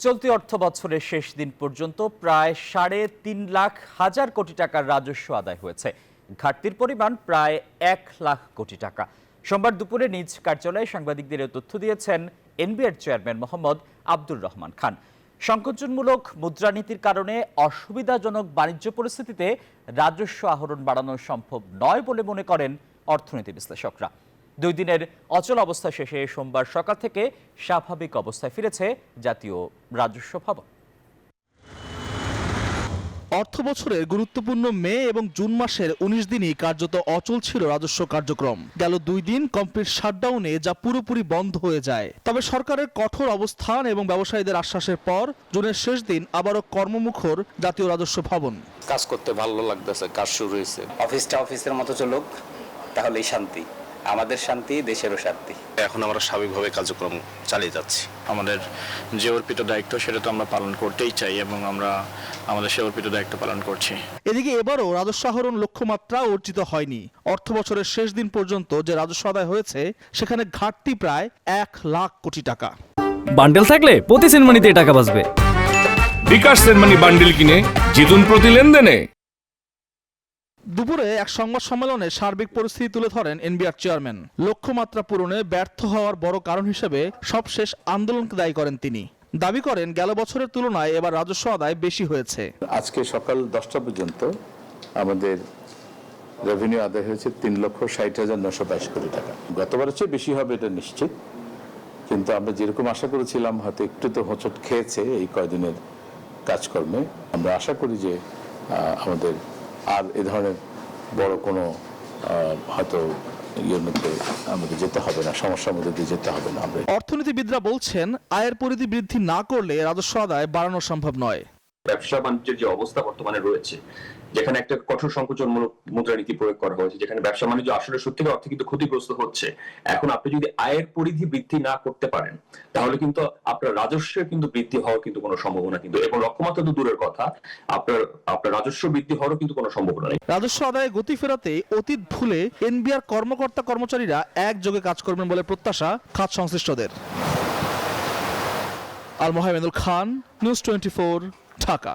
চলতি অর্থ বছরের শেষ দিন পর্যন্ত প্রায় ৩.৫ কোটি টাকার রাজস্ব আদায় হয়েছে। ঘাটতির পরিমাণ প্রায় ১ লাখ কোটি টাকা। সোমবার দুপুরে নিজ কার্যালয়ে সাংবাদিকদের এ তথ্য দিয়েছেন এনবিআর চেয়ারম্যান মোহাম্মদ আব্দুর রহমান খান। সংকোচনমূলক মুদ্রানীতির কারণে অসুবিধাজনক বাণিজ্য পরিস্থিতিতে রাজস্ব আহরণ বাড়ানো সম্ভব নয় বলে মনে করেন অর্থনীতি বিশ্লেষকরা। ২ দিনের অচল অবস্থা শেষে সোমবার সকাল থেকে স্বাভাবিক অবস্থায় ফিরেছে জাতীয় রাজস্ব ভবন। অর্থ বছরের গুরুত্বপূর্ণ মে এবং জুন মাসের ১৯ দিনই কার্যত অচল ছিল রাজস্ব কার্যক্রম। গেল ২ দিন কমপ্লিট শাটডাউনে যা পুরোপুরি বন্ধ হয়ে যায়। তবে সরকারের কঠোর অবস্থান এবং ব্যবসায়ীদের আশ্বাসের পর জুনের শেষ দিন আবারও কর্মমুখর জাতীয় রাজস্ব ভবন। কাজ করতে ভালো লাগতেছে, কাজ শুরু হয়েছে। অফিসের মতো চলুক, তাহলেই শান্তি, আমাদের শান্তি, দেশেরও শান্তি। এখন আমরা স্বাভাবিকভাবে কার্যক্রম চালিয়ে যাচ্ছি। আমাদের যে অর্পিত দায়িত্ব সেটা তো আমরা পালন করতেই চাই এবং আমরা আমাদের সে অর্পিত দায়িত্ব পালন করছি। এদিকে এবারও রাজস্ব আহরণ লক্ষ্যমাত্রা অর্জিত হয়নি। অর্থ বছরের শেষ দিন পর্যন্ত যে রাজস্ব আদায় হয়েছে সেখানে ঘাটতি প্রায় ১ লাখ কোটি টাকা। বান্ডেল থাকলে প্রতি সেনমানিতে টাকা বাঁচবে। বিকাশ সেনমানি বান্ডেল কিনে জিতুন প্রতি লেনদেনে। দুপুরে এক সংবাদ সম্মেলনে সার্বিক পরিস্থিতি তুলে ধরেন এনবিআর চেয়ারম্যান। লক্ষ্যমাত্রা পূরণে ব্যর্থ হওয়ার বড় কারণ হিসেবে সবশেষ আন্দোলনকে দায়ী করেন তিনি। দাবি করেন গেল বছরের তুলনায় এবার রাজস্ব আদায় বেশি হয়েছে। আজকে সকাল 10টা পর্যন্ত আমাদের রেভিনিউ আদায় হয়েছে ৩,৬০,৯২২ কোটি টাকা। গতবারের চেয়ে বেশি হবে এটা নিশ্চিত, কিন্তু আমরা যেরকম আশা করেছিলাম হয়তো একটু তো হোঁচট খেয়েছে এই কয়দিনের কাজকর্মে। আমরা আশা করি যে আমাদের আর এ ধরনের বড় কোনো হয়তো ইয়ের মধ্যে আমাদের যেতে হবে না, সমস্যার মধ্যে দিয়ে যেতে হবে না। অর্থনীতিবিদরা বলছেন আয়ের পরিধি বৃদ্ধি না করলে রাজস্ব আদায় বাড়ানো সম্ভব নয়। ব্যবসা বাণিজ্যের যে অবস্থা বর্তমানে রয়েছে, যেখানে একটা কঠোর সংকোচনমূলক মুদ্রানীতি প্রয়োগ করা হয়েছে, যেখানে ব্যবসা বাণিজ্য আসলে সত্যিকার অর্থে কিন্তু ক্ষতিগ্রস্ত হচ্ছে। এখন আপনি যদি আয়ের পরিধি বৃদ্ধি না করতে পারেন তাহলে কিন্তু আপনার রাজস্বের কিন্তু বৃদ্ধি হওয়ার কিন্তু কোনো সম্ভাবনা কিন্তু, এবং লক্ষ্যমাত্রা তো দূরের কথা, আপনার রাজস্ব বৃদ্ধি হওয়ারও কিন্তু কোনো সম্ভাবনা নেই। রাজস্ব আদায়ে গতি ফেরাতে অতীত ভুলে এনবিআর কর্মকর্তা কর্মচারীরা একযোগে কাজ করবেন বলে প্রত্যাশা খাত সংশ্লিষ্টদের। আল মোহাম্মেদুল খান, নিউজ 24, ঢাকা।